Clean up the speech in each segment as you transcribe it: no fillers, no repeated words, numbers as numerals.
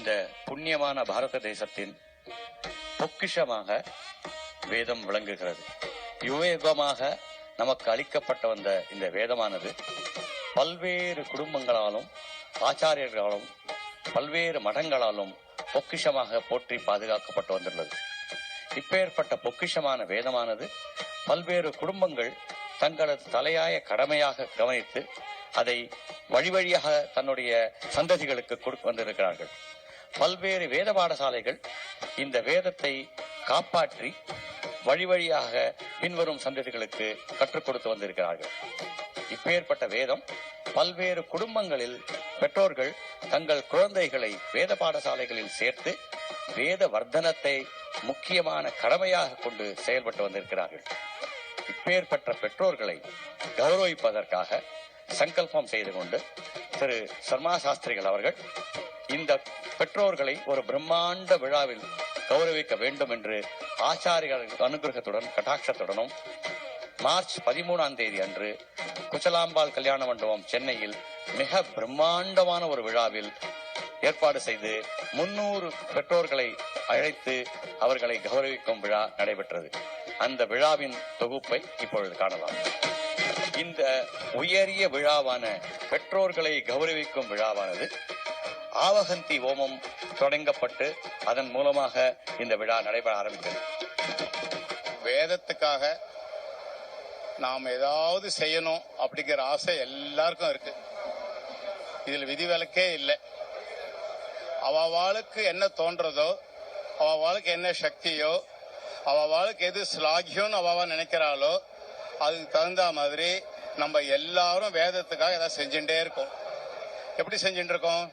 இந்த புண்ணியமான பாரத தேசத்தின் பொக்கிஷமாக வேதம் விளங்குகிறது. யுகயுகமாக நமக்கு அளிக்கப்பட்ட வந்த இந்த வேதமானது பல்வேறு குடும்பங்களாலும் ஆச்சாரியர்களாலும் பல்வேறு மடங்களாலும் பொக்கிஷமாக போற்றி பாதுகாக்கப்பட்டு வந்துள்ளது. இப்பேற்பட்ட பொக்கிஷமான வேதமானது பல்வேறு குடும்பங்கள் தங்களது தலையாய கடமையாக கவனித்து அதை வழி வழியாக தன்னுடைய சந்ததிகளுக்கு கொடுத்து வந்திருக்கிறார்கள். பல்வேறு வேத பாடசாலைகள் இந்த வேதத்தை காப்பாற்றி வழி வழியாக பின்வரும் சந்ததிகளுக்கு கற்றுக் கொடுத்து வந்திருக்கிறார்கள். இப்பேற்பட்ட வேதம் பல்வேறு குடும்பங்களில் பெற்றோர்கள் தங்கள் குழந்தைகளை வேத பாடசாலைகளில் சேர்த்து வேத வர்த்தனத்தை முக்கியமான கடமையாக கொண்டு செயல்பட்டு வந்திருக்கிறார்கள். இப்பேற்பட்ட பெற்றோர்களை கௌரவிப்பதற்காக சங்கல்பம் செய்து கொண்டு திரு சர்மா சாஸ்திரிகள் அவர்கள் இந்த பெற்றோர்களை ஒரு பிரம்மாண்ட விழாவில் கௌரவிக்க வேண்டும் என்று ஆச்சாரியர்கள் அனுகிரகத்துடன் கட்டாட்சத்துடனும் மார்ச் 13ஆம் தேதி அன்று குச்சலாம்பாள் கல்யாண மண்டபம் சென்னையில் மிக பிரம்மாண்டமான ஒரு விழாவில் ஏற்பாடு செய்து 300 பெற்றோர்களை அழைத்து அவர்களை கௌரவிக்கும் விழா நடைபெற்றது. அந்த விழாவின் தொகுப்பை இப்பொழுது காணலாம். இந்த உயரிய விழாவான பெற்றோர்களை கௌரவிக்கும் விழாவானது ஆவகந்தி ஹோமம் தொடங்கப்பட்டு அதன் மூலமாக இந்த விழா நடைபெற ஆரம்பித்தது. வேதத்துக்காக நாம் ஏதாவது செய்யணும் அப்படிங்கிற ஆசை எல்லாருக்கும் இருக்கு. இதில் விதிவிலக்கே இல்லை. அவளுக்கு என்ன தோன்றதோ, அவளுக்கு என்ன சக்தியோ, அவளுக்கு எது ஸ்லாகியம்னு அவ நினைக்கிறாளோ அதுக்கு தகுந்த மாதிரி நம்ம எல்லாரும் வேதத்துக்காக ஏதாவது செஞ்சுட்டே இருக்கோம். எப்படி செஞ்சுட்டு இருக்கோம்?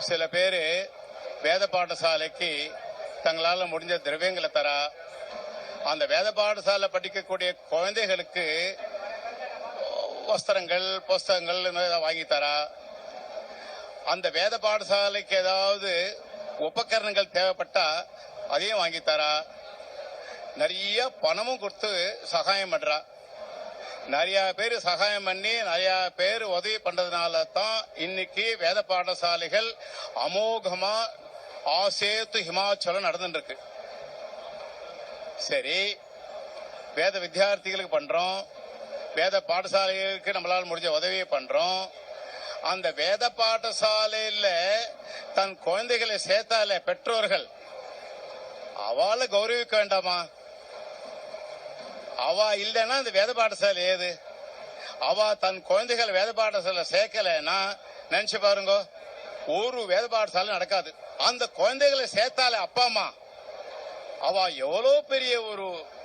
சில பேர் வேத பாடசாலைக்கு தங்களால் முடிஞ்ச திரவியங்களை தரா, அந்த வேத பாடசாலை படிக்கக்கூடிய குழந்தைகளுக்கு வஸ்திரங்கள் புஸ்தகங்கள் வாங்கி தரா, அந்த வேத பாடசாலைக்கு ஏதாவது உபகரணங்கள் தேவைப்பட்டா அதையும் வாங்கி தரா, நிறைய பணமும் கொடுத்து சகாயம் பண்றா. நிறைய பேர் சகாயம் பண்ணி நிறைய பேர் உதவி பண்றதுனால தான் இன்னைக்கு வேத பாடசாலைகள் அமோகமா ஆசேத்து ஹிமாச்சலம் நடந்துட்டு இருக்கு. சரி, வேத வித்தியார்த்திகளுக்கு பண்றோம், வேத பாடசாலைகளுக்கு நம்மளால முடிஞ்ச உதவியை பண்றோம். அந்த வேத பாடசாலையில தன் குழந்தைகளை சேர்த்தால பெற்றோர்கள் அவளை கௌரவிக்க வேண்டாமா? அவ இல்லைன்னா அந்த வேத பாடசாலை ஏது? அவ தன் குழந்தைகள் வேத பாடசாலை சேர்க்கலைன்னா நினைச்சு பாருங்க, ஒரு வேத பாடசாலை நடக்காது. அந்த குழந்தைகளை சேர்த்தால அப்பா அம்மா அவ எவ்வளவு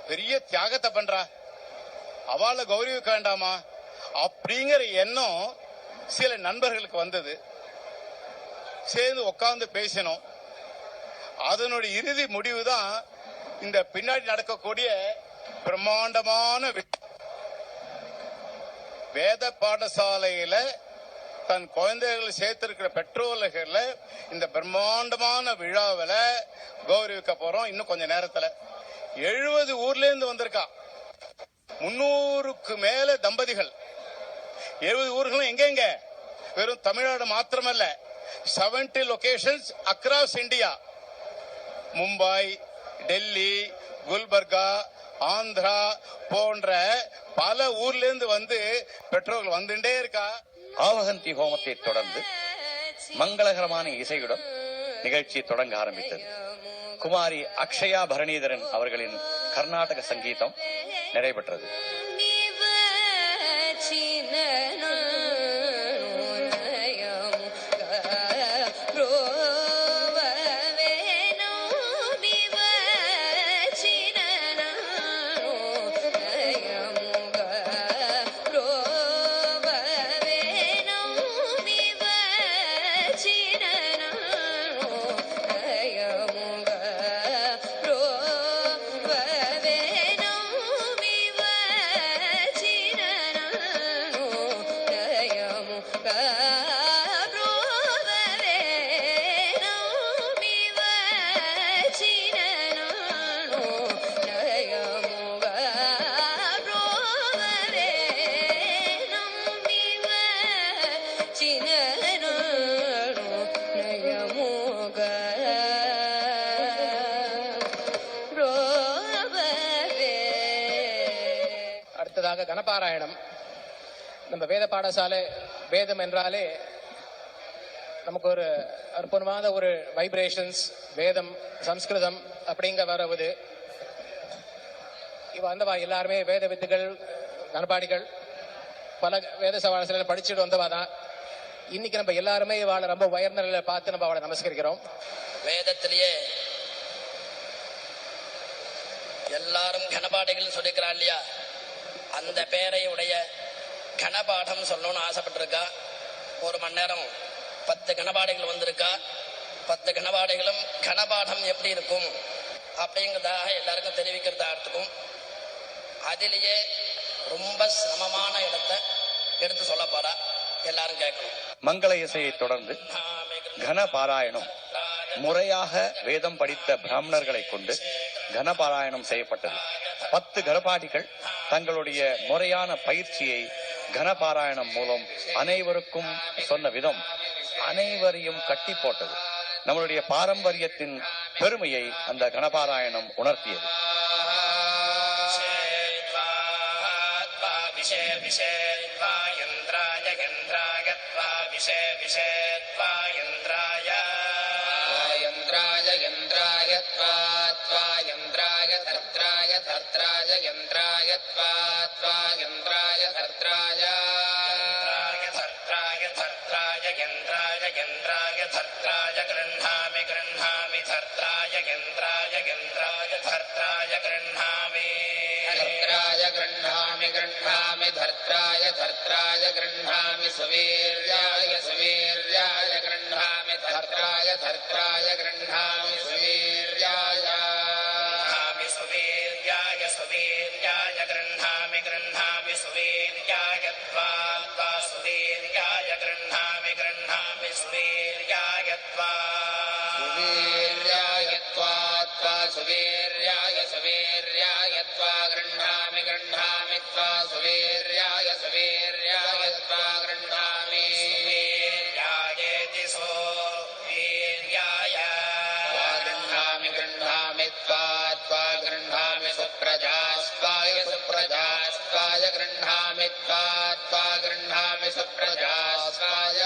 பெரிய தியாகத்தை பண்றா, அவளை கௌரவிக்க வேண்டாமா அப்படிங்கிற எண்ணம் சில நண்பர்களுக்கு வந்தது. சேர்ந்து உட்கார்ந்து பேசினோம். அதனுடைய இறுதி முடிவு தான் இந்த பின்னாடி நடக்கக்கூடிய பிரம்மாண்டமான வேத பாடசாலையில தன் குழந்தைகளை சேர்த்திருக்கிற பெற்றோர்கள இந்த பிரம்மாண்டமான விழாவில் கௌரவிக்க போறோம். இன்னும் கொஞ்ச நேரத்தில் 70 ஊர்ல இருந்து வந்திருக்கா. 300க்கு மேல தம்பதிகள். 70 ஊர்களும் எங்க? வெறும் தமிழ்நாடு மாத்திரமல்ல, 70 locations across India. Mumbai, Delhi, Gulbarga, Andhra போன்ற பல ஊர்ல இருந்து வந்து பெற்றோர்கள் வந்துட்டே இருக்கா. ஆவகந்தி ஹோமத்தை தொடர்ந்து மங்களகரமான இசையுடன் நிகழ்ச்சி தொடங்க ஆரம்பித்தது. குமாரி அக்ஷயா பரணிதரன் அவர்களின் கர்நாடக சங்கீதம் நடைபெற்றது. கனபாராயணம். நம்ம வேத பாடசாலை, வேதம் என்றாலே நமக்கு ஒரு அற்புதமான ஒரு வைப்ரேஷன்ஸ், வேதம், சம்ஸ்கிருதம் அப்படிங்க வரவுது. இவ வந்தவா எல்லாருமே வேத வித்துகள், கனபாடிகள், பல வேத சவாலத்தில் படிச்சுட்டு வந்தவா தான். இன்னைக்கு நம்ம எல்லாருமே இவாளை ரொம்ப உயர்ந்த நிலையில பார்த்து நம்ம அவளை நமஸ்கரிக்கிறோம். வேதத்திலேயே எல்லாரும் கனபாடைகள் சொல்லிக்கிறா இல்லையா, அந்த பேரை உடைய கனபாடம் சொல்லணும்னு ஆசைப்பட்டிருக்கா. 1 மணி நேரம் 10 கனபாடைகள் வந்திருக்கா. 10 கனபாடைகளும் கனபாடம் எப்படி இருக்கும் அப்படிங்கிறதாக எல்லாருக்கும் தெரிவிக்கிறதாகத்துக்கும், அதிலேயே ரொம்ப சிரமமான இடத்தை எடுத்து சொல்ல போறா. எல்லாரும் கேட்கணும். மங்கள இசையை தொடர்ந்து கனபாராயணம் முறையாக வேதம் படித்த பிராமணர்களை கொண்டு கனபாராயணம் செய்யப்பட்டது. 10 கனபாடிகள் தங்களுடைய முறையான பயிற்சியை கனபாராயணம் மூலம் அனைவருக்கும் சொன்ன விதம் அனைவரையும் கட்டி போட்டது. நம்மளுடைய பாரம்பரியத்தின் பெருமையை அந்த கனபாராயணம் உணர்த்தியது. சுவீர்யாய சுவீர்யாய கிருண்ணாமி தர்த்ராய தர்த்ராய கிருண்ணாமி சுவீர்யாய சுவீர்யாய சுவீர்யாய கிருண்ணாமி கிருண்ணாமி சுவீர்யாய த்வா த்வா சுவீர்யாய கிருண்ணாமி கிருண்ணாமி சுவீர்யாய த்வா சுவீர்யாய த்வா த்வா சுவீர்யாய சுவீர்யாய த்வா கிருண்ணாமி கிருண்ணாமி த்வா சுவீர்யாய சுவீர்யாய த்வா கிருண்ணாமி சுவீர்யாயேதி சுவீர்யாய த்வா கிருண்ணாமி கிருண்ணாமி த்வா த்வா கிருண்ணாமி சுப்ரஜாஸ்வாய சுப்ரஜாஸ்வாய கிருண்ணாமி த்வா த்வா கிருண்ணாமி சுப்ரஜாஸ்வாய